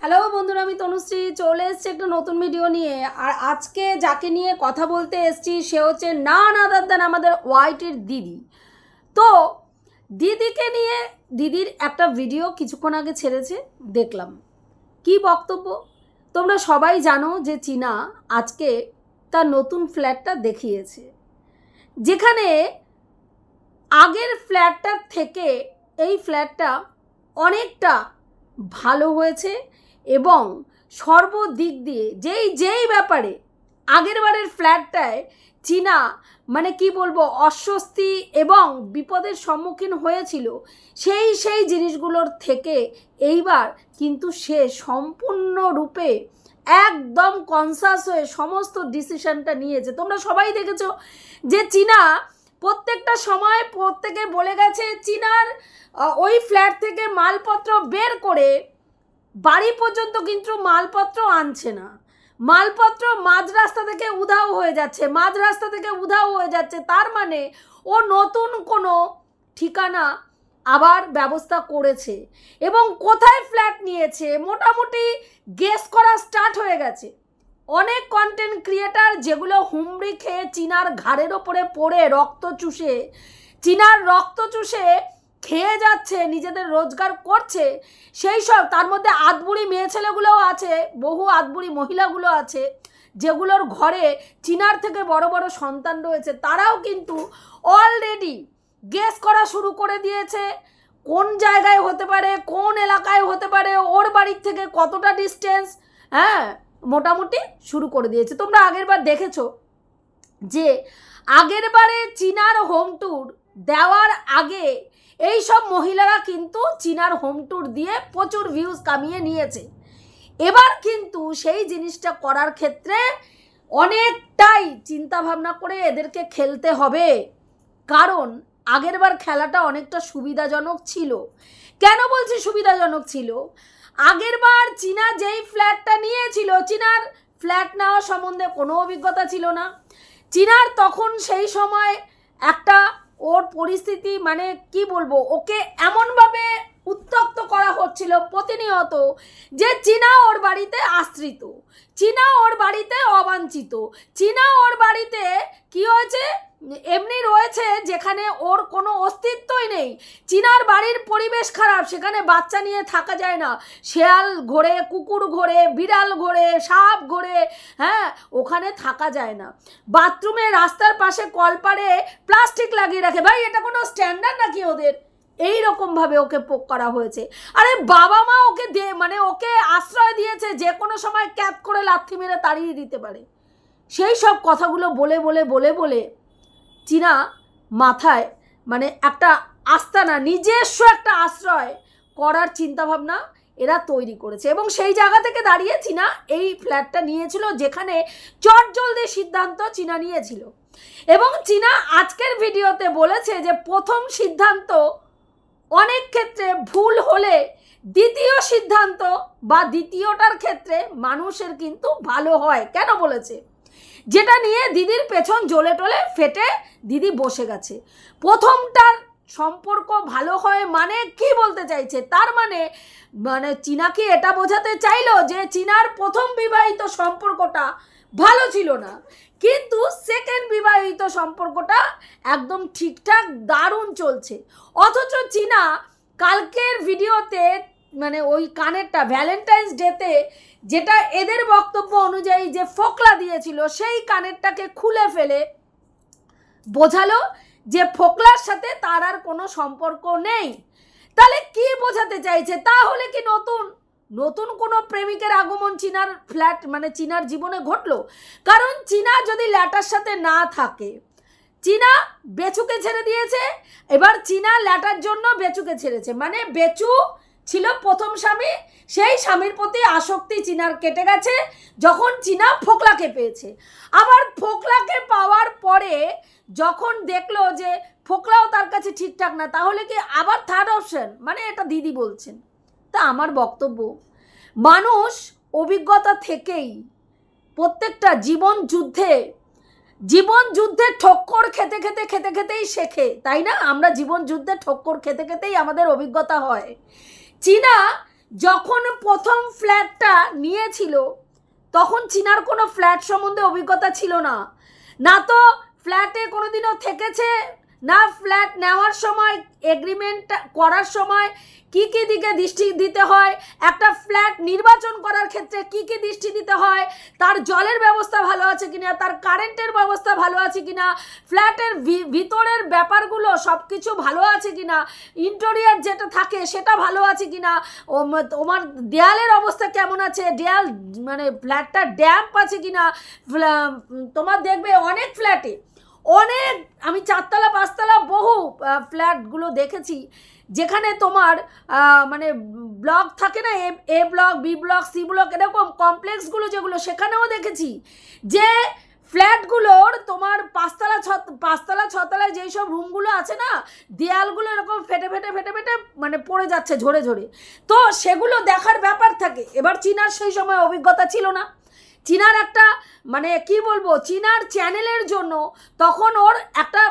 Hello বন্ধুরা, আমি তনুশ্রী চলে এসেছি একটা নতুন ভিডিও নিয়ে। আর আজকে যাকে নিয়ে কথা বলতে এসেছি সে হচ্ছে নান আদার দ্যান আমাদের ওয়াইটির দিদি। তো দিদিকে নিয়ে দিদির একটা ভিডিও কিছুক্ষণ আগে ছেড়েছে, দেখলাম কি বক্তব্য। তোমরা সবাই জানো যে চীনা আজকে তার নতুন ফ্ল্যাটটা দেখিয়েছে, যেখানে আগের ফ্ল্যাটটার থেকে এই ফ্ল্যাটটা অনেকটা ভালো হয়েছে এবং সর্বদিক দিয়ে যেই ব্যাপারে আগের বারের ফ্ল্যাটটায় চীনা মানে কি বলবো অস্বস্তি এবং বিপদের সম্মুখীন হয়েছিল, সেই জিনিসগুলোর থেকে এইবার কিন্তু সে সম্পূর্ণরূপে একদম কনসাস হয়ে সমস্ত ডিসিশনটা নিয়েছে। তোমরা সবাই দেখেছো যে চীনা প্রত্যেকটা সময় প্রত্যেকে বলে গেছে চীনার ওই ফ্ল্যাট থেকে মালপত্র বের করে বাড়ি পর্যন্ত কিন্তু মালপত্র আনছে না, মালপত্র মাঝ রাস্তা থেকে উধাও হয়ে যাচ্ছে। তার মানে ও নতুন কোনো ঠিকানা আবার ব্যবস্থা করেছে এবং কোথায় ফ্ল্যাট নিয়েছে মোটামুটি গেস করা স্টার্ট হয়ে গেছে। অনেক কন্টেন্ট ক্রিয়েটার যেগুলো হুমড়ি খেয়ে চীনার ঘাড়ের ওপরে পড়ে চীনার রক্ত চুষে খেয়ে যাচ্ছে, নিজেদের রোজগার করছে, সেই সব তার মধ্যে আধবুড়ি মেয়ে ছেলেগুলোও আছে, বহু আধবুড়ি মহিলাগুলো আছে যেগুলোর ঘরে চীনার থেকে বড় বড় সন্তান রয়েছে। তারাও কিন্তু অলরেডি গেস করা শুরু করে দিয়েছে কোন জায়গায় হতে পারে, কোন এলাকায় হতে পারে, ওর বাড়ির থেকে কতটা ডিস্টেন্স, মোটামুটি শুরু করে দিয়েছে। তোমরা আগের বার দেখেছো যে আগের বারে চীনার হোম ট্যুর দেওয়ার আগে এই সব মহিলারা কিন্তু চীনার হোম ট্যুর দিয়ে প্রচুর ভিউজ কামিয়ে নিয়েছে। এবার কিন্তু সেই জিনিসটা করার ক্ষেত্রে অনেকটাই চিন্তা ভাবনা করে এদেরকে খেলতে হবে, কারণ আগের বার খেলাটা অনেকটা সুবিধাজনক ছিল। কেন বলছি সুবিধাজনক ছিল? আগের বার চীনা যেই ফ্ল্যাটটা নিয়েছিল, চীনার ফ্ল্যাট নেওয়া সম্বন্ধে কোনো অভিজ্ঞতা ছিল না। চীনার তখন সেই সময় একটা ওর পরিস্থিতি মানে কি বলবো, ওকে এমনভাবে উত্তক্ত করা হচ্ছিল প্রতিনিয়ত যে চীনা ওর বাড়িতে আশ্রিত, চীনা ওর বাড়িতে অবাঞ্ছিত, চীনা ওর বাড়িতে কি হয়েছে এমনি রয়েছে যেখানে ওর কোনো অস্তিত্বই নেই। চীনার বাড়ির পরিবেশ খারাপ, সেখানে বাচ্চা নিয়ে থাকা যায় না, শেয়াল ঘোরে, কুকুর ঘোরে, বিড়াল ঘোরে, সাপ ঘোরে, ওখানে থাকা যায় না। বাথরুমে রাস্তার পাশে কলপারে প্লাস্টিক লাগিয়ে রাখে। ভাই এটা কোনো স্ট্যান্ডার্ড নাকি ওদের? এই রকমভাবে ওকে পোক করা হয়েছে। আরে বাবা মা ওকে ওকে আশ্রয় দিয়েছে, যে কোনো সময় ক্যাপ করে লাথি মেরে তাড়িয়ে দিতে পারে। সেই সব কথাগুলো বলে চীনা মাথায় একটা আস্তানা, নিজস্ব একটা আশ্রয় করার চিন্তাভাবনা এরা তৈরি করেছে এবং সেই জায়গা থেকে দাঁড়িয়ে চীনা এই ফ্ল্যাটটা নিয়েছিল, যেখানে চটজলদি সিদ্ধান্ত চীনা নিয়েছিল। এবং চীনা আজকের ভিডিওতে বলেছে যে প্রথম সিদ্ধান্ত অনেক ক্ষেত্রে ভুল হলে দ্বিতীয় সিদ্ধান্ত বা দ্বিতীয়টার ক্ষেত্রে মানুষের কিন্তু ভালো হয়। কেন বলেছে? যেটা নিয়ে দিদির পেছন জ্বলে টলে ফেটে দিদি বসে গেছে। প্রথমটার সম্পর্ক ভালো হয় মানে কি বলতে চাইছে? তার মানে চীনা কি এটা বোঝাতে চাইলো যে চীনার প্রথম বিবাহিত সম্পর্কটা ভালো ছিল না, কিন্তু সেকেন্ড বিবাহিত সম্পর্কটা একদম ঠিকঠাক দারুণ চলছে। অথচ চীনা কালকের ভিডিওতে ওই কানেরটা ভ্যালেন্টাইন্স ডেতে যেটা এদের বক্তব্য অনুযায়ী যে ফোকলা দিয়েছিল, সেই কানেরটাকে খুলে ফেলে বোঝালো যে ফোকলার সাথে তার আর কোনো সম্পর্ক নেই। তাহলে কি বোঝাতে চাইছে? তাহলে কি নতুন কোনো প্রেমিকের আগমন চীনার ফ্ল্যাট চীনার জীবনে ঘটলো? কারণ চীনা যদি ল্যাটার সাথে না থাকে, চীনা বেচুকে ছেড়ে দিয়েছে, এবার চীনা ল্যাটার জন্য বেচুকে ছেড়েছে। বেচু ছিল প্রথম স্বামী, সেই স্বামীর প্রতি আসক্তি চীনার কেটে গেছে যখন চীনা ফোকলাকে পেয়েছে। আবার ফোকলাকে পাওয়ার পরে যখন দেখলো যে ফোকলাও তার কাছে ঠিকঠাক না, তাহলে কি আবার থার্ড অপশন? এটা দিদি বলছেন। তা আমার বক্তব্য, মানুষ অভিজ্ঞতা থেকেই প্রত্যেকটা জীবন যুদ্ধে ঠক্কর খেতেই শেখে, তাই না? আমরা জীবন যুদ্ধে ঠক্কর খেতেই আমাদের অভিজ্ঞতা হয়। চীনা যখন প্রথম ফ্ল্যাটটা নিয়েছিল তখন চীনার কোনো ফ্ল্যাট সম্বন্ধে অভিজ্ঞতা ছিল না, না তো ফ্ল্যাটে কোনোদিনও থেকেছে, না ফ্ল্যাট নেওয়ার সময় এগ্রিমেন্ট করার সময় কি কি দিকে দৃষ্টি দিতে হয়, একটা ফ্ল্যাট নির্বাচন করার ক্ষেত্রে কি কি দৃষ্টি দিতে হয়, তার জলের ব্যবস্থা ভালো আছে কিনা, তার কারেন্টের ব্যবস্থা ভালো আছে কিনা, ফ্ল্যাটের ভিতরের ব্যাপারগুলো সব কিছু ভালো আছে কিনা, ইন্টেরিয়র যেটা থাকে সেটা ভালো আছে কিনা, তোমার দেয়ালের অবস্থা কেমন আছে, দেয়াল মানে ফ্ল্যাটটা ড্যাম্প আছে কিনা। তোমার দেখবে অনেক ফ্ল্যাটে অনেক, আমি 4 তলা 5 তলা বহু ফ্ল্যাটগুলো দেখেছি যেখানে তোমার মানে ব্লক থাকে না, A block, B block, C block, এরকম কমপ্লেক্সগুলো যেগুলো, সেখানেও দেখেছি যে ফ্ল্যাটগুলোর তোমার 5 তলা 6 তলায় যেই সব রুমগুলো আছে না, দেয়ালগুলো এরকম ফেটে ফেটে ফেটে ফেটে মানে পড়ে যাচ্ছে ঝরে ঝরে, তো সেগুলো দেখার ব্যাপার থাকে। এবার চীনার সেই সময় অভিজ্ঞতা ছিল না, চীনার একটা মানে কি বলবো, চীনার চ্যানেলের জন্য তখন ওর একটা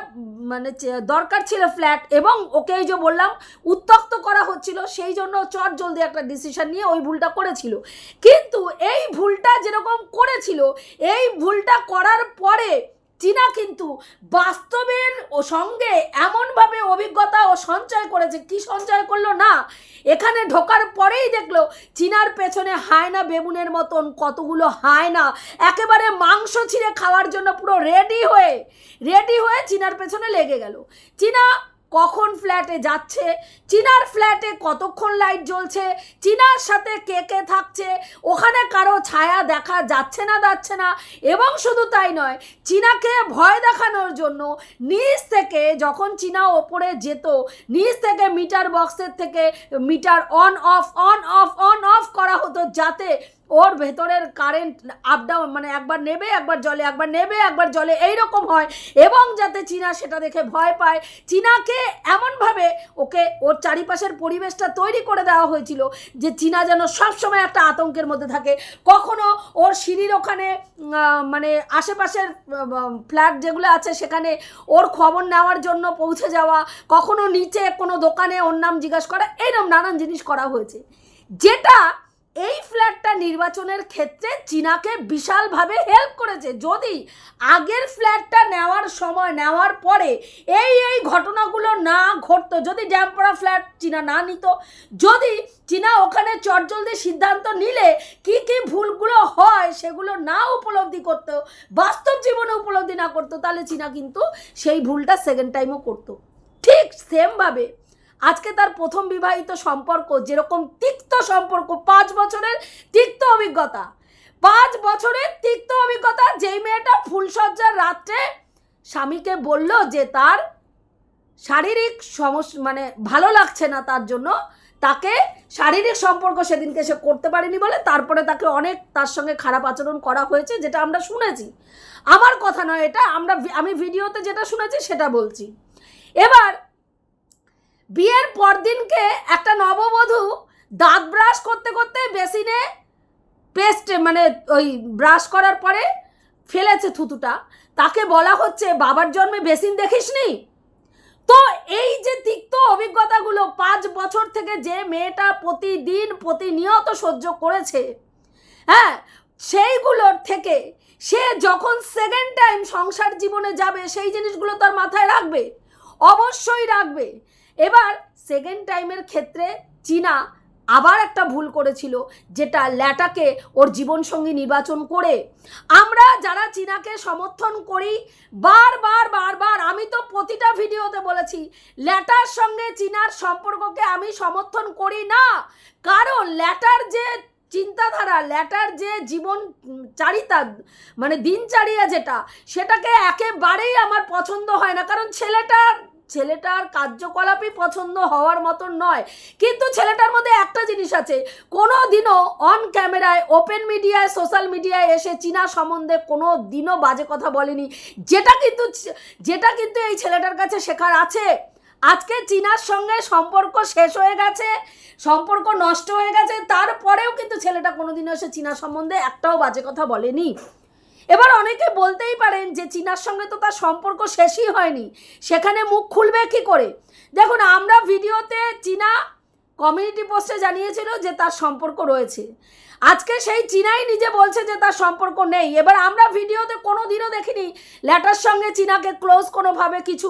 মানে দরকার ছিল ফ্ল্যাট, এবং ওকে এই যে বললাম উত্তক্ত করা হচ্ছিল, সেই জন্য চট জলদি একটা ডিসিশন নিয়ে ওই ভুলটা করেছিল। কিন্তু এই ভুলটা যেরকম করেছিল, এই ভুলটা করার পরে চীনা কিন্তু বাস্তবের ও সঙ্গে এমনভাবে অভিজ্ঞতা ও সঞ্চয় করেছে, কি সঞ্চয় করলো না, এখানে ঢোকার পরেই দেখলো চীনার পেছনে হায়না বেবুনের মতন কতগুলো হায়না একেবারে মাংস ছিঁড়ে খাওয়ার জন্য পুরো রেডি হয়ে চীনার পেছনে লেগে গেল। চীনা কখন ফ্ল্যাটে যাচ্ছে, চীনার ফ্ল্যাটে কতক্ষণ লাইট জ্বলছে, চীনার সাথে কে কে থাকছে, ওখানে কারো ছায়া দেখা যাচ্ছে না, এবং শুধু তাই নয়, চীনাকে ভয় দেখানোর জন্য নিচ থেকে যখন চীনা ওপরে যেত, নিচ থেকে মিটার বক্সের থেকে মিটার অন অফ করা হতো, যাতে ওর ভেতরের কারেন্ট আপ ডাউন মানে একবার নেবে একবার জ্বলে, একবার নেবে একবার জ্বলে, এইরকম হয়, এবং যাতে চীনা সেটা দেখে ভয় পায়। চীনাকে এমনভাবে ওকে ওর চারিপাশের পরিবেশটা তৈরি করে দেওয়া হয়েছিল যে চীনা যেন সবসময় একটা আতঙ্কের মধ্যে থাকে। কখনো ওর সিঁড়ির ওখানে মানে আশেপাশের ফ্ল্যাট যেগুলো আছে সেখানে ওর খবর নেওয়ার জন্য পৌঁছে যাওয়া, কখনো নিচে কোনো দোকানে ওর নাম জিজ্ঞাসা করা, এইরকম নানান জিনিস করা হয়েছে, যেটা এই ফ্ল্যাটটা নির্বাচনের ক্ষেত্রে চীনাকে বিশালভাবে হেল্প করেছে। যদি আগের ফ্ল্যাটটা নেওয়ার পরে এই ঘটনাগুলো না ঘটতো, যদি ড্যাম্পরা ফ্ল্যাট চীনা না নিত, যদি চীনা ওখানে চটজলদি সিদ্ধান্ত নিলে কি কি ভুলগুলো হয় সেগুলো না উপলব্ধি করতো, বাস্তব জীবনে উপলব্ধি না করতো, তাহলে চীনা কিন্তু সেই ভুলটা সেকেন্ড টাইমও করতো। ঠিক সেমভাবে আজকে তার প্রথম বিবাহিত সম্পর্ক যেরকম তিক্ত সম্পর্ক, 5 বছরের তিক্ত অভিজ্ঞতা, 5 বছরের তিক্ত অভিজ্ঞতা, যেই মেয়েটা ফুলসজ্জার রাত্রে স্বামীকে বলল যে তার শারীরিক সমস্যা মানে ভালো লাগছে না, তার জন্য তাকে শারীরিক সম্পর্ক সেদিনকে সে করতে পারেনি বলে তারপরে তাকে অনেক তার সঙ্গে খারাপ আচরণ করা হয়েছে, যেটা আমরা শুনেছি, আমার কথা নয় এটা, আমি ভিডিওতে যেটা শুনেছি সেটা বলছি। এবার বিয়ের পরদিনকে একটা নববধূ দাঁত ব্রাশ করতে করতে বেসিনে পেস্ট মানে ওই ব্রাশ করার পরে ফেলেছে থুতুটা, তাকে বলা হচ্ছে বাবার জন্মে বেসিন দেখিসনি। তো এই যে তিক্ত অভিজ্ঞতাগুলো 5 বছর থেকে যে মেয়েটা প্রতিনিয়ত সহ্য করেছে, হ্যাঁ, সেইগুলোর থেকে সে যখন সেকেন্ড টাইম সংসার জীবনে যাবে সেই জিনিসগুলো তার মাথায় রাখবে, অবশ্যই রাখবে। এবার সেকেন্ড টাইমের ক্ষেত্রে চীনা আবার একটা ভুল করেছিল, যেটা ল্যাটাকে ওর জীবনসঙ্গী নির্বাচন করে। আমরা যারা চীনাকে সমর্থন করি, বারবার আমি তো প্রতিটা ভিডিওতে বলেছি, ল্যাটার সঙ্গে চীনার সম্পর্ককে আমি সমর্থন করি না, কারণ ল্যাটার যে চিন্তাধারা, ল্যাটার যে জীবনচারিতা মানে দিনচারিয়া যেটা, সেটাকে একেবারেই আমার পছন্দ হয় না, কারণ ছেলেটার কার্যকলাপই পছন্দ হওয়ার মতন নয়। কিন্তু ছেলেটার মধ্যে একটা জিনিস আছে, কোনো দিনও অন ক্যামেরায়, ওপেন মিডিয়ায়, সোশ্যাল মিডিয়ায় এসে চীনা সম্বন্ধে কোনো দিনও বাজে কথা বলেনি, যেটা কিন্তু এই ছেলেটার কাছে শেখার আছে। আজকে চীনার সঙ্গে সম্পর্ক শেষ হয়ে গেছে, সম্পর্ক নষ্ট হয়ে গেছে, তারপরেও কিন্তু ছেলেটা কোনোদিনও এসে চীনা সম্বন্ধে একটাও বাজে কথা বলেনি। এবার অনেকে বলতেই পারেন যে চীনার সঙ্গে তো তার সম্পর্ক শেষই হয়নি, সেখানে মুখ খুলবে কি করে। দেখুন, আমরা ভিডিওতে চীনা কমিউনিটি পোস্টে জানিয়েছিল যে তার সম্পর্ক রয়েছে। আজকে সেই চীনাই নিজে বলছে যে তার সম্পর্ক নেই। এবার আমরা ভিডিওতে কোনো দিনও দেখিনি ল্যাটার সঙ্গে চীনাকে ক্লোজ কোনোভাবে কিছু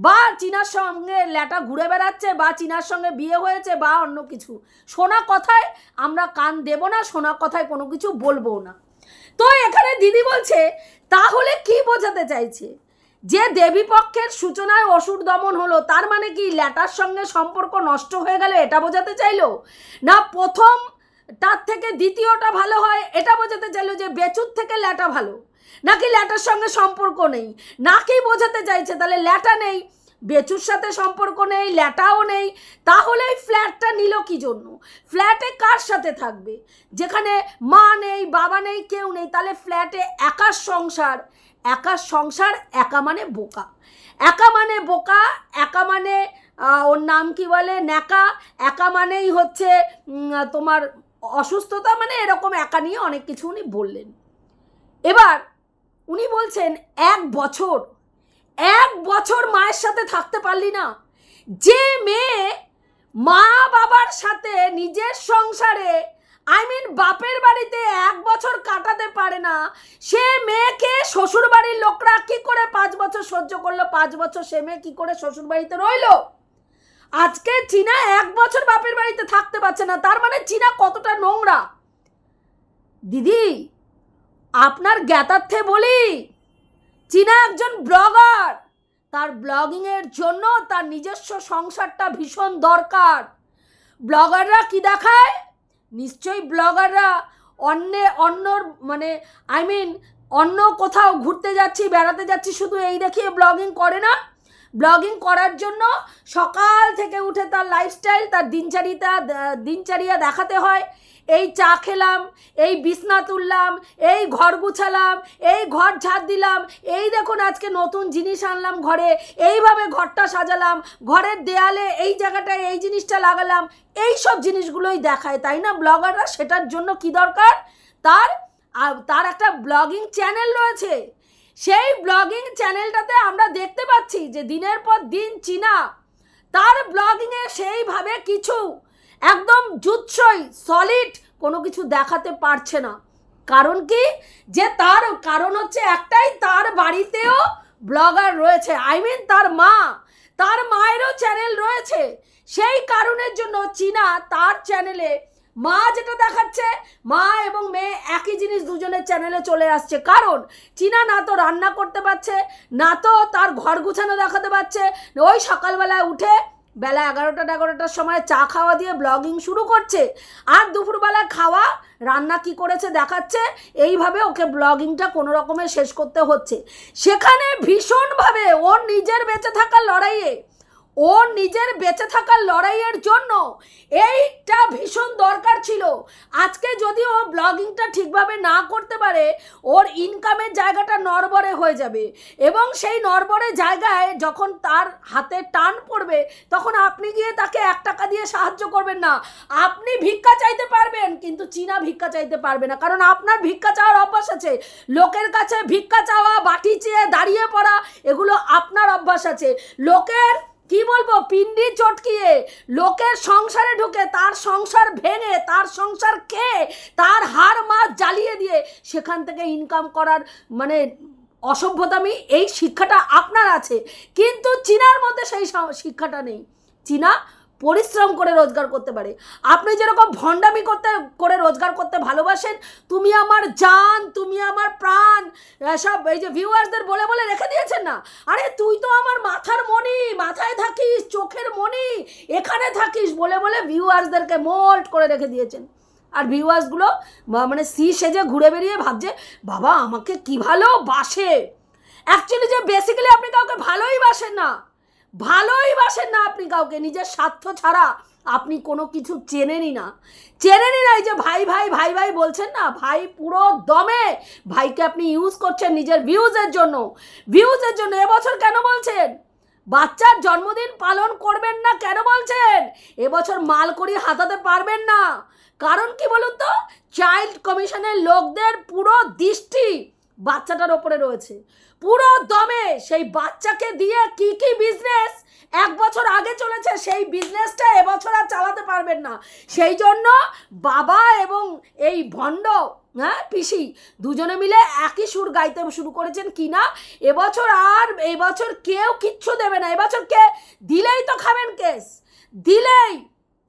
বা চীনার সঙ্গে ল্যাটা ঘুরে বেড়াচ্ছে বা চীনার সঙ্গে বিয়ে হয়েছে বা অন্য কিছু। শোনা কথায় আমরা কান দেব না, শোনা কথায় কোনো কিছু বলবো না। তো এখানে দিদি বলছে তাহলে কি বোঝাতে চাইছে? যে দেবীপক্ষের সূচনায় অসুর দমন হলো তার মানে কি ল্যাটার সঙ্গে সম্পর্ক নষ্ট হয়ে গেল এটা বোঝাতে চাইলো? না প্রথম তার থেকে দ্বিতীয়টা ভালো হয় এটা বোঝাতে চাইলো যে বেচুর থেকে ল্যাটা ভালো? নাকি ল্যাটার সঙ্গে সম্পর্ক নেই? নাকি বোঝাতে চাইছে তাহলে ল্যাটা নেই, বেচুর সাথে সম্পর্ক নেই, ল্যাটাও নেই, তাহলে এই ফ্ল্যাটটা নিল কি জন্য? ফ্ল্যাটে কার সাথে থাকবে? যেখানে মা নেই, বাবা নেই, কেউ নেই, তাহলে ফ্ল্যাটে একার সংসার। একার সংসার, একা মানে বোকা, একা মানে বোকা, একা মানে ওর নাম কি বলে ন্যাকা, একা মানেই হচ্ছে তোমার অসুস্থতা, মানে এরকম একা নিয়ে অনেক কিছু উনি বললেন। এবার উনি বলছেন 1 বছর মায়ের সাথে থাকতে পারলি না? যে মেয়ে মা বাবার সাথে নিজের সংসারে বাপের বাড়িতে 1 বছর কাটাতে পারে না, সে মেয়েকে শ্বশুর বাড়ির লোকরা কি করে 5 বছর সহ্য করলো? 5 বছর সে মেয়ে কি করে শ্বশুর বাড়িতে রইলো? আজকে চীনা 1 বছর বাপের বাড়িতে থাকতে পারছে না, তার মানে চীনা কতটা নোংরা। দিদি আপনার জ্ঞাতার্থে বলি, চীনা একজন ব্লগার, তার ব্লগিংয়ের জন্য তার নিজস্ব সংসারটা ভীষণ দরকার। ব্লগাররা কি দেখায়? নিশ্চয়ই ব্লগাররা অন্যর মানে অন্য কোথাও ঘুরতে যাচ্ছি, বেড়াতে যাচ্ছি শুধু এই দেখিয়ে ব্লগিং করে না। ব্লগিং করার জন্য সকাল থেকে উঠে তার লাইফস্টাইল, তার দিনচর্যা দেখাতে হয়। এই চা খেলাম, এই বিছনা তুললাম, এই ঘর গুছালাম, এই ঘর ঝাড় দিলাম, এই দেখুন আজকে নতুন জিনিস আনলাম ঘরে, এইভাবে ঘরটা সাজালাম, ঘরের দেয়ালে এই জায়গাটায় এই জিনিসটা লাগালাম, এই সব জিনিসগুলোই দেখায়, তাই না ব্লগাররা? সেটার জন্য কি দরকার? তার একটা ব্লগিং চ্যানেল রয়েছে। সেই ব্লগিং চ্যানেলটাতে আমরা দেখতে পাচ্ছি যে দিনের পর দিন চীনা তার ব্লগিংয়ে সেইভাবে কিছু একদম জুৎসই সলিড কোনো কিছু দেখাতে পারছে না। কারণ কি? যে তার কারণ হচ্ছে একটাই, তার বাড়িতেও ব্লগার রয়েছে, তার মায়েরও চ্যানেল রয়েছে। সেই কারণের জন্য চীনা তার চ্যানেলে মা যেটা দেখাচ্ছে, মা এবং মেয়ে একই জিনিস দুজনের চ্যানেলে চলে আসছে। কারণ চীনা না তো রান্না করতে পারছে, না তো তার ঘর গুছানো দেখাতে পারছে, ওই সকালবেলায় উঠে বেলা 11টার সময় চা খাওয়া দিয়ে ব্লগিং শুরু করছে, আর দুপুরবেলা খাওয়া রান্না কি করেছে দেখাচ্ছে। এইভাবে ওকে ব্লগিংটা কোনো রকমে শেষ করতে হচ্ছে। সেখানে ভীষণভাবে ওর নিজের বেঁচে থাকার লড়াইয়ের জন্য এইটা ভীষণ দরকার ছিল। আজকে যদি ও ব্লগিংটা ঠিকভাবে না করতে পারে, ওর ইনকামের জায়গাটা নড়বড়ে হয়ে যাবে, এবং সেই নড়বড়ে জায়গায় যখন তার হাতে টান পড়বে, তখন আপনি গিয়ে তাকে 1 টাকা দিয়ে সাহায্য করবেন না। আপনি ভিক্ষা চাইতে পারবেন, কিন্তু চীনা ভিক্ষা চাইতে পারবে না, কারণ আপনার ভিক্ষা চাওয়ার অভ্যাস আছে। লোকের কাছে ভিক্ষা চাওয়া, বাটি চেয়ে দাঁড়িয়ে পড়া, এগুলো আপনার অভ্যাস আছে। লোকের কি বলবো, পিন্ডি চটকিয়ে লোকের সংসারে ঢুকে তার সংসার ভেঙে, তার সংসার খেয়ে, তার হাড় মাছ জ্বালিয়ে দিয়ে সেখান থেকে ইনকাম করার অসভ্যতামি, এই শিক্ষাটা আপনার আছে, কিন্তু চীনার মধ্যে সেই শিক্ষাটা নেই। চীনা পরিশ্রম করে রোজগার করতে পারে। আপনি যেরকম ভণ্ডামি করে রোজগার করতে ভালোবাসেন, তুমি আমার জান, তুমি আমার প্রাণ, সব এই যে ভিউয়ার্সদের বলে বলে রেখে দিয়েছেন না, আরে তুই তো আমার মাথার মণি, মাথায় থাকিস, চোখের মণি, এখানে থাকিস বলে বলে ভিউয়ার্সদেরকে মোল্ড করে রেখে দিয়েছেন। আর ভিউয়ার্সগুলো সি সেজে ঘুরে বেরিয়ে ভাবছে বাবা আমাকে কি ভালোবাসে। অ্যাকচুয়ালি যে বেসিক্যালি আপনি কাউকে ভালোই বাসেন না আপনি কাউকে, নিজের স্বার্থ ছাড়া আপনি কোনো কিছু চেনেনই না। এই যে ভাই ভাই বলছেন না, ভাই পুরো দমে ভাইকে আপনি ইউজ করছেন নিজের ভিউজের জন্য। এবছর কেন বলছেন বাচ্চার জন্মদিন পালন করবেন না? কেন বলছেন এবছর মালকড়ি হাতাতে পারবেন না? কারণ কি বলুন তো, চাইল্ড কমিশনের লোকদের পুরো দৃষ্টি বাচ্চাটার ওপরে রয়েছে। পুরো দমে সেই বাচ্চাকে দিয়ে কি কি বিজনেস 1 বছর আগে চলেছে সেই বিজনেসটা এবছর আর চালাতে পারবেন না। সেই জন্য বাবা এবং এই ভণ্ড পিসি দুজনে মিলে একই সুর গাইতে শুরু করেছেন কি না এবছর কেউ কিচ্ছু দেবে না। এবছর কে দিলেই তো খাবেন কেস, দিলেই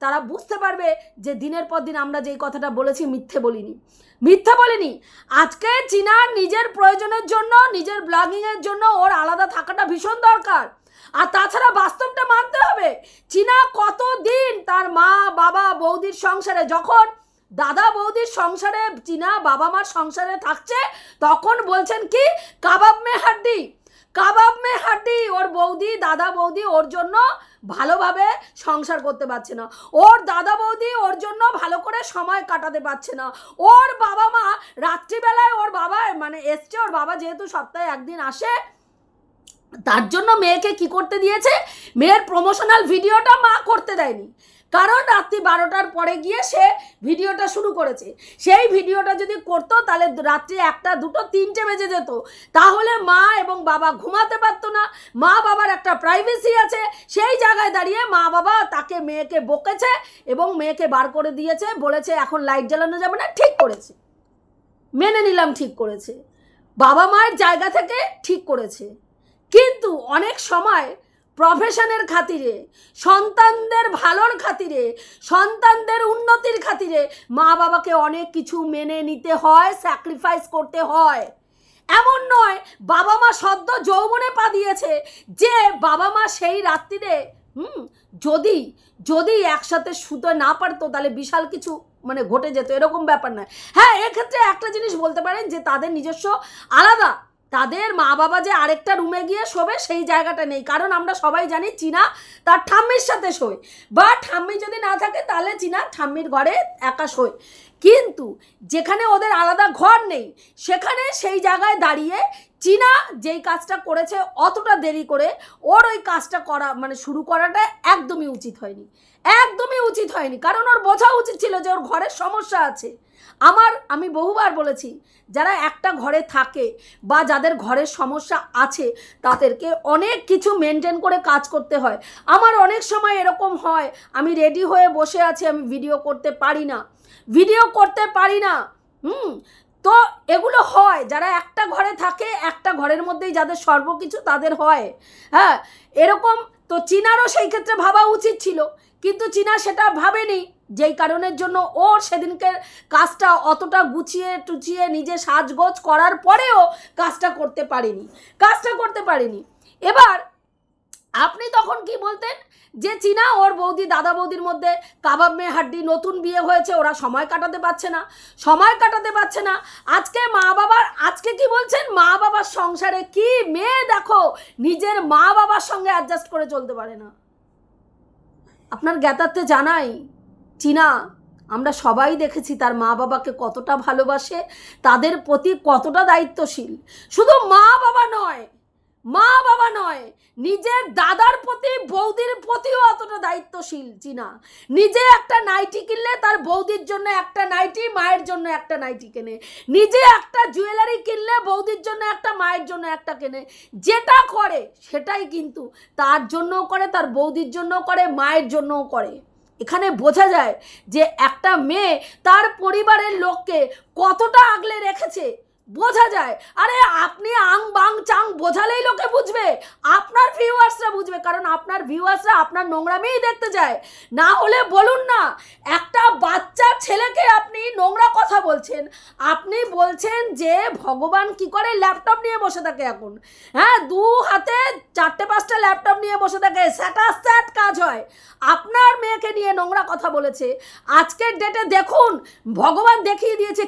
তারা বুঝতে পারবে যে দিনের পর দিন আমরা যেই কথাটা বলেছি মিথ্যে বলিনি। আজকে চীনার নিজের প্রয়োজনের জন্য, নিজের ব্লগিংয়ের জন্য ওর আলাদা থাকাটা ভীষণ দরকার। আর তাছাড়া বাস্তবটা মানতে হবে, চীনা কতদিন তার মা বাবা বৌদির সংসারে, যখন দাদা বৌদির সংসারে চীনা বাবা মার সংসারে থাকছে তখন বলছেন কি কাবাব মে হাড্ডি। ওর বৌদি দাদা বৌদি ওর জন্য ভালোভাবে সংসার করতে পারছে না, ওর দাদা বৌদি ওর জন্য ভালো করে সময় কাটাতে পারছে না। ওর বাবা মা রাত্রিবেলায় ওর বাবা এসছে, ওর বাবা যেহেতু সপ্তাহে একদিন আসে তার জন্য মেয়েকে কি করতে দিয়েছে, মেয়ের প্রমোশনাল ভিডিওটা মা করতে দেয়নি, কারণ রাত্রি 12টার পরে গিয়ে সে ভিডিওটা শুরু করেছে। সেই ভিডিওটা যদি করতো তাহলে রাত্রি 1টা 2টো 3টে বেজে যেত, তাহলে মা এবং বাবা ঘুমাতে পারতো না। মা বাবার একটা প্রাইভেসি আছে, সেই জায়গায় দাঁড়িয়ে মা বাবা তাকে মেয়েকে বকেছে এবং মেয়েকে বার করে দিয়েছে, বলেছে এখন লাইট জ্বালানো যাবে না। ঠিক করেছে, মেনে নিলাম, ঠিক করেছে, বাবা মায়ের জায়গা থেকে ঠিক করেছে। কিন্তু অনেক সময় প্রফেশনের খাতিরে, সন্তানদের ভালোর খাতিরে, সন্তানদের উন্নতির খাতিরে মা বাবাকে অনেক কিছু মেনে নিতে হয়, স্যাক্রিফাইস করতে হয়। এমন নয় বাবা মা সদ্য যৌবনে পা দিয়েছে যে বাবা মা সেই রাত্রিরে যদি একসাথে শুতে না পারতো তাহলে বিশাল কিছু ঘটে যেত, এরকম ব্যাপার নয়। হ্যাঁ, এক্ষেত্রে একটা জিনিস বলতে পারেন যে তাদের নিজস্ব আলাদা, তাদের মা বাবা যে আরেকটা রুমে গিয়ে শোবে সেই জায়গাটা নেই, কারণ আমরা সবাই জানি চীনা তার ঠাম্মির সাথে শোয়, বা ঠাম্মি যদি না থাকে তাহলে চীনা ঠাম্মির ঘরে একা শোয়। কিন্তু যেখানে ওদের আলাদা ঘর নেই সেখানে সেই জায়গায় দাঁড়িয়ে চীনা যেই কাজটা করেছে অতটা দেরি করে ওর ওই কাজটা করা শুরু করাটা একদমই উচিত হয়নি, কারণ ওর বোঝা উচিত ছিল যে ওর ঘরের সমস্যা আছে। আমি বহুবার বলেছি, যারা একটা ঘরে থাকে বা যাদের ঘরের সমস্যা আছে তাদেরকে অনেক কিছু মেনটেন করে কাজ করতে হয়। আমার অনেক সময় এরকম হয়, আমি রেডি হয়ে বসে আছি, আমি ভিডিও করতে পারি না। তো এগুলো হয়, যারা একটা ঘরে থাকে, একটা ঘরের মধ্যেই যাদের সর্বকিছু তাদের হয়। হ্যাঁ, এরকম তো চীনারও সেই ক্ষেত্রে ভাবা উচিত ছিল, কিন্তু চীনা সেটা ভাবেনি, যেই কারণের জন্য ওর সেদিনকে কাজটা অতটা গুছিয়ে টুচিয়ে নিজে সাজগোজ করার পরেও কাজটা করতে পারেনি। এবার আপনি তখন কি বলতেন যে চীনা ওর বৌদি দাদা বৌদির মধ্যে কাবাব মে হাড্ডি, নতুন বিয়ে হয়েছে, ওরা সময় কাটাতে পারছে না। আজকে কি বলছেন, মা বাবার সংসারে কি মেয়ে দেখো নিজের মা বাবার সঙ্গে অ্যাডজাস্ট করে চলতে পারে না। আপনার জ্ঞাতার্থে জানাই, চীনা আমরা সবাই দেখেছি তার মা বাবাকে কতটা ভালোবাসে, তাদের প্রতি কতটা দায়িত্বশীল। শুধু মা বাবা নয়, নিজের দাদার প্রতি বৌদির প্রতিও অতটা দায়িত্বশীল চীনা। নিজে একটা নাইটি কিনলে তার বৌদির জন্য একটা নাইটি, মায়ের জন্য একটা নাইটি কেনে। নিজে একটা জুয়েলারি কিনলে বৌদির জন্য একটা, মায়ের জন্য একটা কেনে। যেটা করে সেটাই কিন্তু তার জন্যও করে, তার বৌদির জন্যও করে, মায়ের জন্যও করে। এখানে বোঝা যায় যে একটা মেয়ে তার পরিবারের লোককে কতটা আগলে রেখেছে, বোঝা যায়। আরে আপনি আং বাং চাং বোঝালেই লোকে বুঝবে, আপনার ভিউয়ার্সরা বুঝবে, কারণ আপনার ভিউয়ার্সরা আপনার নোংরামিই দেখতে যায়। না হলে বলুন না, একটা বাচ্চা ছেলেকে আপনি নোংরা কথা বলছেন, আপনি বলছেন যে ভগবান কি করে ল্যাপটপ নিয়ে বসে থাকে এখন। হ্যাঁ, 2 হাতে 4-5টা ল্যাপটপ নিয়ে বসে থাকে, স্যাট কাজ হয়। আপনার মেয়েকে নিয়ে নোংরা কথা বলেছে। আজকের ডেটে দেখুন, ভগবান দেখিয়ে দিয়েছে।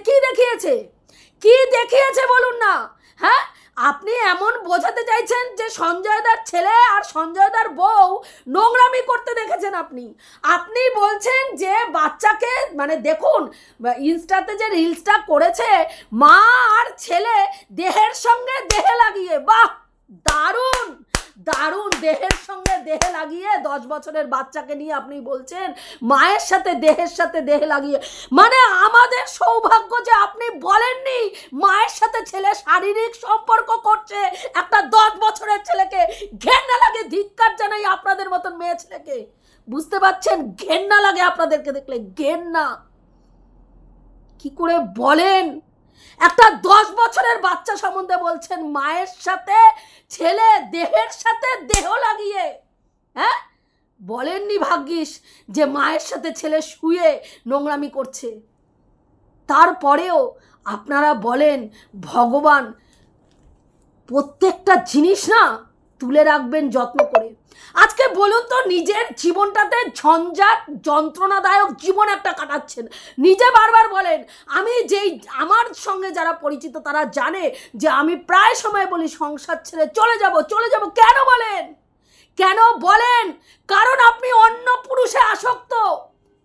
কি দেখিয়েছে বলুন না। হ্যাঁ, আপনি এমন বোঝাতে চাইছেন যে সঞ্জয়দার ছেলে আর সঞ্জয়দার বউ নোংরামি করতে দেখেছেন। আপনি বলছেন যে বাচ্চাকে দেখুন ইনস্টাতে যে রিলসটা করেছে মা আর ছেলে দেহের সঙ্গে দেহে লাগিয়ে, বাহ দারুণ দেহের সঙ্গে দেহে লাগিয়ে 10 বছরের বাচ্চাকে নিয়ে আপনি বলছেন মায়ের সাথে দেহের সাথে দেহে লাগিয়ে, মানে আমাদের সৌভাগ্য যে আপনি বলেননি মায়ের সাথে ছেলে শারীরিক সম্পর্ক করছে একটা 10 বছরের ছেলেকে। ঘেন্না লাগে, ধিক্কার জানাই আপনাদের মতন মেয়ে ছেলেকে। বুঝতে পারছেন? ঘেন্না লাগে আপনাদেরকে দেখলে, ঘেন্না। কি করে বলেন একটা 10 বছরের বাচ্চা সম্বন্ধে বলছেন মায়ের সাথে ছেলে দেহের সাথে দেহ লাগিয়ে? হ্যাঁ, বলেননি ভাগ্যিস যে মায়ের সাথে ছেলে শুয়ে নোংরামি করছে। তারপরেও আপনারা বলেন ভগবান প্রত্যেকটা জিনিস না তুলে রাখবেন যত্ন করে। আজকে বলুন তো, নিজের জীবনটাতে ঝঞ্ঝাট যন্ত্রণাদায়ক জীবন একটা কাটাচ্ছেন, নিজে বারবার বলেন, আমি যেই আমার সঙ্গে যারা পরিচিত তারা জানে যে আমি প্রায় সময় বলি সংসার ছেড়ে চলে যাব চলে যাব। কেন বলেন? কেন বলেন? কারণ আপনি অন্য পুরুষে আসক্ত।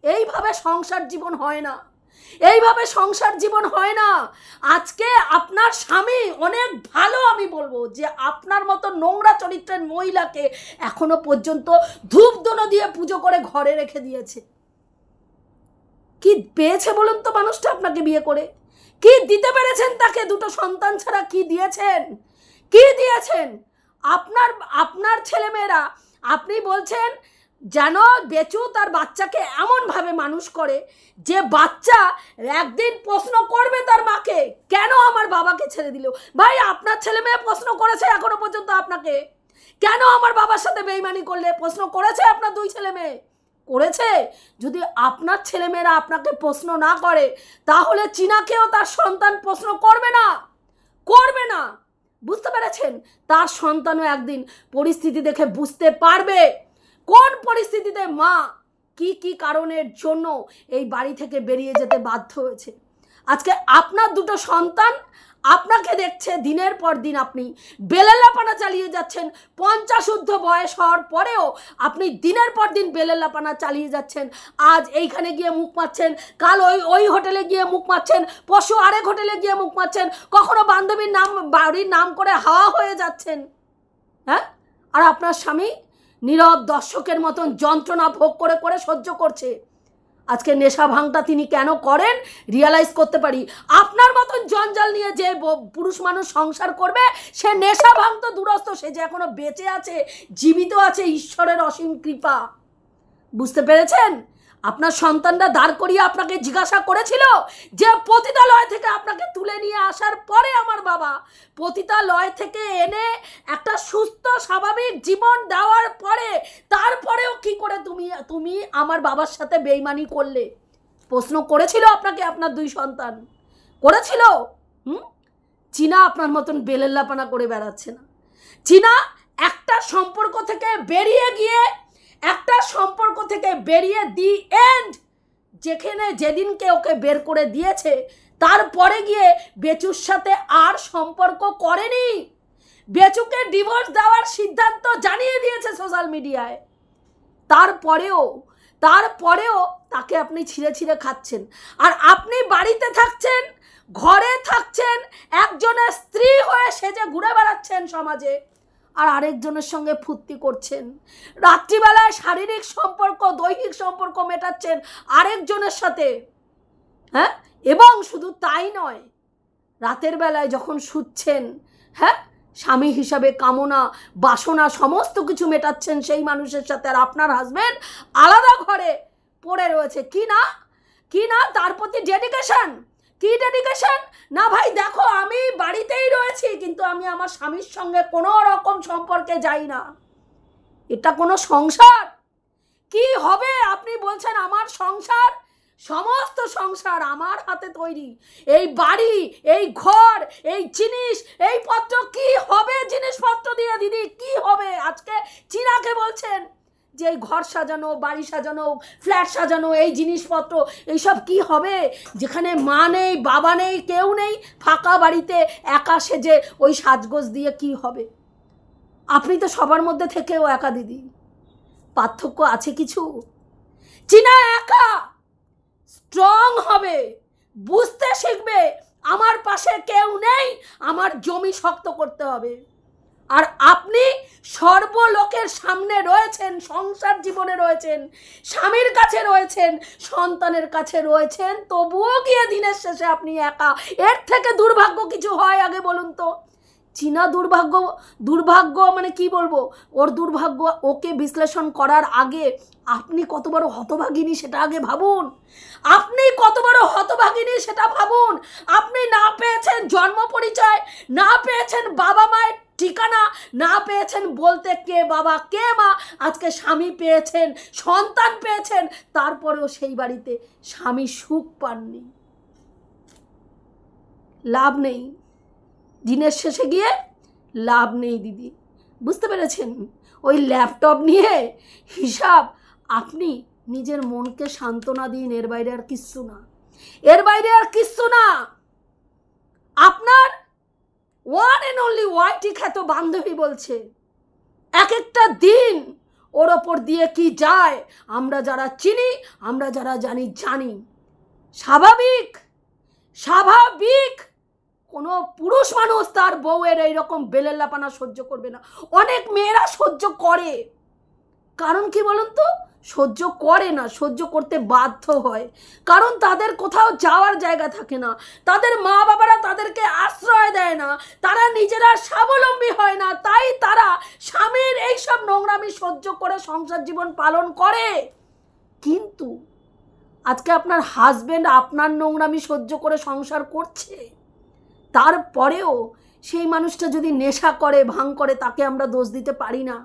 এইভাবে সংসার জীবন হয় না, এইভাবে সংসার জীবন হয় না। আজকে আপনার স্বামী অনেক ভালো, আমি বলবো যে আপনার মতো নোংরা চরিত্রের মহিলাকে এখনো পর্যন্ত ধূপ ধুনো দিয়ে পুজো করে ঘরে রেখে দিয়েছে। কি পেয়েছে বলুন তো মানুষটা আপনাকে বিয়ে করে? কি দিতে পেরেছেন তাকে? 2টো সন্তান ছাড়া কি দিয়েছেন? কি দিয়েছেন? আপনার ছেলেমেয়েরা, আপনি বলছেন যেন বেচু তার বাচ্চাকে এমনভাবে মানুষ করে যে বাচ্চা একদিন প্রশ্ন করবে তার মাকে, কেন আমার বাবাকে ছেড়ে দিল? ভাই, আপনার ছেলে মেয়ে প্রশ্ন করেছে এখনো পর্যন্ত আপনাকে, কেন আমার বাবার সাথে বেইমানি করলে? প্রশ্ন করেছে আপনার 2 ছেলে মেয়ে? করেছে? যদি আপনার ছেলেমেয়েরা আপনাকে প্রশ্ন না করে তাহলে চীনাকেও তার সন্তান প্রশ্ন করবে না, করবে না। বুঝতে পেরেছেন? তার সন্তানও একদিন পরিস্থিতি দেখে বুঝতে পারবে কোন পরিস্থিতিতে মা কি কি কারণের জন্য এই বাড়ি থেকে বেরিয়ে যেতে বাধ্য হয়েছে। আজকে আপনার 2টো সন্তান আপনাকে দেখছে, দিনের পর দিন আপনি বেলেল্লাপানা চালিয়ে যাচ্ছেন। 50 ঊর্ধ্ব বয়স হওয়ার পরেও আপনি দিনের পর দিন বেলেল্লাপানা চালিয়ে যাচ্ছেন। আজ এইখানে গিয়ে মুখ মারছেন, কাল ওই হোটেলে গিয়ে মুখ মারছেন, পরশু আরেক হোটেলে গিয়ে মুখ মারছেন, কখনো বান্ধবীর নাম বাড়ির নাম করে হাওয়া হয়ে যাচ্ছেন। হ্যাঁ, আর আপনার স্বামী নীরব দর্শকের মতন যন্ত্রণা ভোগ করে করে সহ্য করছে। আজকে নেশা ভাঙটা তিনি কেন করেন রিয়ালাইজ করতে পারি। আপনার মতন জঞ্জাল নিয়ে যে পুরুষ মানুষ সংসার করবে সে নেশা ভাঙ তো দূরস্থ, সে যে এখনো বেঁচে আছে, জীবিত আছে, ঈশ্বরের অসীম কৃপা। বুঝতে পেরেছেন? আপনার সন্তানরা দাঁড় করিয়ে আপনাকে জিজ্ঞাসা করেছিল যে পতিতালয় থেকে আপনাকে তুলে নিয়ে আসার পরে আমার বাবা পতিতালয় থেকে এনে একটা সুস্থ স্বাভাবিক জীবন দেওয়ার পরে তারপরেও কি করে তুমি আমার বাবার সাথে বেইমানি করলে? প্রশ্ন করেছিল আপনাকে আপনার 2 সন্তান? করেছিল? চীনা আপনার মতন বেলেল্লাপানা করে বেড়াচ্ছে না। চীনা একটা সম্পর্ক থেকে বেরিয়ে গিয়ে দি এন্ড, যেখানে যেদিনকে ওকে বের করে দিয়েছে তারপরে গিয়ে বেচুর সাথে আর সম্পর্ক করেনি। বেচুকে ডিভোর্স দেওয়ার সিদ্ধান্ত জানিয়ে দিয়েছে সোশ্যাল মিডিয়ায়। তারপরেও তাকে আপনি ছিঁড়ে ছিঁড়ে খাচ্ছেন। আর আপনি বাড়িতে থাকছেন, ঘরে থাকছেন, একজনের স্ত্রী হয়ে সেজে ঘুরে বেড়াচ্ছেন সমাজে, আর আরেকজনের সঙ্গে ফুর্তি করছেন। রাত্রিবেলায় শারীরিক সম্পর্ক, দৈহিক সম্পর্ক মেটাচ্ছেন আরেকজনের সাথে। হ্যাঁ, এবং শুধু তাই নয়, রাতের বেলায় যখন শুচ্ছেন, হ্যাঁ, স্বামী হিসাবে কামনা বাসনা সমস্ত কিছু মেটাচ্ছেন সেই মানুষের সাথে, আর আপনার হাজবেন্ড আলাদা ঘরে পড়ে রয়েছে। কি না তার প্রতি ডেডিকেশন? কি ডেডিকেশন? না ভাই দেখো, আমি বাড়িতেই রয়েছি কিন্তু আমি আমার স্বামীর সঙ্গে কোনো রকম সম্পর্কে যাই না। এটা কোনো সংসার? কি হবে? আপনি বলছেন আমার সংসার, সমস্ত সংসার আমার হাতে তৈরি। এই বাড়ি, এই ঘর, এই জিনিস, এই পত্র কি হবে জিনিসপত্র দিয়ে? দিদি কি হবে? আজকে চীনাকে বলছেন যে এই ঘর সাজানো, বাড়ি সাজানো, ফ্ল্যাট সাজানো, এই জিনিসপত্র এইসব কি হবে? যেখানে মা নেই, বাবা নেই, কেউ নেই, ফাঁকা বাড়িতে একা সেজে ওই সাজগোজ দিয়ে কি হবে? আপনি তো সবার মধ্যে থেকেও একা দিদি, পার্থক্য আছে কিছু? চীনা একা, স্ট্রং হবে, বুঝতে শিখবে আমার পাশে কেউ নেই, আমার জমি শক্ত করতে হবে। আর আপনি সর্বলোকের সামনে রয়েছেন, সংসার জীবনে রয়েছেন, স্বামীর কাছে রয়েছেন, সন্তানের কাছে রয়েছেন, তবুও গিয়ে দিনের শেষে আপনি একা। এর থেকে দুর্ভাগ্য কিছু হয় আগে বলুন তো? চীনা দুর্ভাগ্য মানে কি বলবো, ওর দুর্ভাগ্য ওকে বিশ্লেষণ করার আগে আপনি কত বড় হতভাগিনী সেটা আগে ভাবুন। আপনি কত বড় হতভাগিনী সেটা ভাবুন। আপনি না পেয়েছেন জন্ম পরিচয়, না পেয়েছেন বাবা মায়ের ঠিকানা, না পেয়েছেন বলতে কে বাবা কে মা, আজকে স্বামী পেয়েছেন, সন্তান পেয়েছেন, তারপরেও সেই বাড়িতে স্বামী সুখ পাননি। লাভ নেই, দিনের শেষে গিয়ে লাভ নেই দিদি, বুঝতে পেরেছেন? ওই ল্যাপটপ নিয়ে হিসাব আপনি নিজের মনকে সান্ত্বনা দিন, এর বাইরে আর কিচ্ছু না, এর বাইরে আর কিচ্ছু না। আপনার ওয়ান অ্যান্ড অনলি ওয়াইটি খ্যাত বান্ধবী বলছে এক একটা দিন ওর ওপর দিয়ে কি যায় আমরা যারা চিনি, আমরা যারা জানি স্বাভাবিক স্বাভাবিক কোনো পুরুষ মানুষ তার বউয়ের এইরকম বেলেল্লাপানা সহ্য করবে না। অনেক মেয়েরা সহ্য করে, কারণ কি বলুন তো? সহ্য করে না, সহ্য করতে বাধ্য হয়, কারণ তাদের কোথাও যাওয়ার জায়গা থাকে না, তাদের মা বাবারা তাদেরকে আশ্রয় দেয় না, তারা নিজেরা স্বাবলম্বী হয় না, তাই তারা স্বামীর এইসব নোংরামি সহ্য করে সংসার জীবন পালন করে। কিন্তু আজকে আপনার হাজবেন্ড আপনার নোংরামি সহ্য করে সংসার করছে, তারপরেও সেই মানুষটা যদি নেশা করে, ভাঙ করে, তাকে আমরা দোষ দিতে পারি না।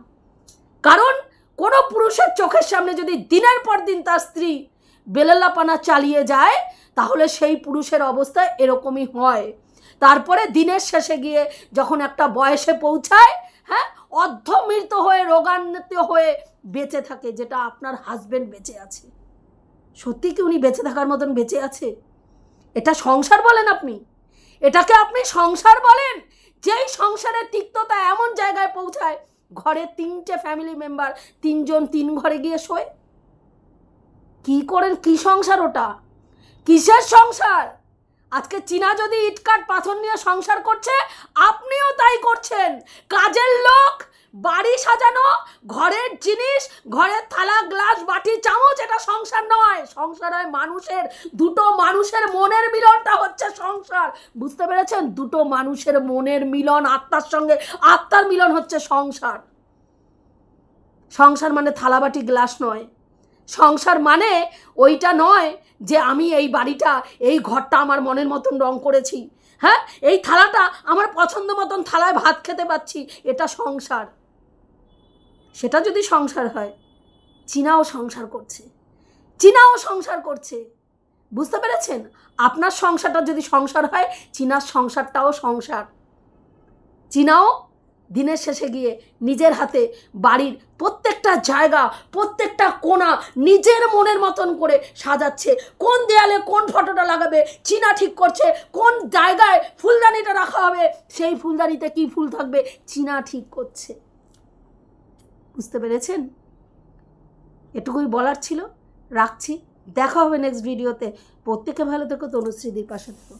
কারণ কোনো পুরুষের চোখের সামনে যদি দিনের পর দিন তার স্ত্রী বেলেল্লাপানা চালিয়ে যায়, তাহলে সেই পুরুষের অবস্থা এরকমই হয়। তারপরে দিনের শেষে গিয়ে যখন একটা বয়সে পৌঁছায়, হ্যাঁ, অর্ধমৃত হয়ে রোগান্বিত হয়ে বেঁচে থাকে, যেটা আপনার হাজবেন্ড বেঁচে আছে। সত্যি কি উনি বেঁচে থাকার মতন বেঁচে আছে? এটা সংসার বলেন আপনি? এটাকে আপনি সংসার বলেন? যেই সংসারের তিক্ততা এমন জায়গায় পৌঁছায়, ঘরে 3টে ফ্যামিলি মেম্বার, 3 জন 3 ঘরে গিয়ে শোয়। কি করেন? কি সংসার ওটা? কিসের সংসার? আজকে চীনা যদি ইটকাট পাথর নিয়ে সংসার করছে, আপনিও তাই করছেন। কাজের লোক, বাড়ি সাজানো, ঘরের জিনিস, ঘরের থালা গ্লাস বাটি চামচ, এটা সংসার নয়। সংসার হয় মানুষের, দুটো মানুষের মনের মিলনটা হচ্ছে সংসার। বুঝতে পেরেছেন? দুটো মানুষের মনের মিলন, আত্মার সঙ্গে আত্মার মিলন হচ্ছে সংসার। সংসার মানে থালা বাটি গ্লাস নয়। সংসার মানে ওইটা নয় যে আমি এই বাড়িটা, এই ঘরটা আমার মনের মতন রং করেছি, হ্যাঁ, এই থালাটা আমার পছন্দ মতন থালায় ভাত খেতে পাচ্ছি, এটা সংসার। সেটা যদি সংসার হয়, চীনাও সংসার করছে, চীনাও সংসার করছে। বুঝতে পেরেছেন? আপনার সংসারটা যদি সংসার হয়, চীনার সংসারটাও সংসার। চীনাও দিনের শেষে গিয়ে নিজের হাতে বাড়ির প্রত্যেকটা জায়গা, প্রত্যেকটা কোণা নিজের মনের মতন করে সাজাচ্ছে। কোন দেয়ালে কোন ফটোটা লাগাবে চীনা ঠিক করছে, কোন জায়গায় ফুলদানিটা রাখা হবে, সেই ফুলদানিতে কি ফুল থাকবে চীনা ঠিক করছে। বুঝতে পেরেছেন? এটুকুই বলার ছিল, রাখছি। দেখা হবে নেক্সট ভিডিওতে। প্রত্যেকে ভালো থেকো, তনুশ্রীদির পাশে থেকো।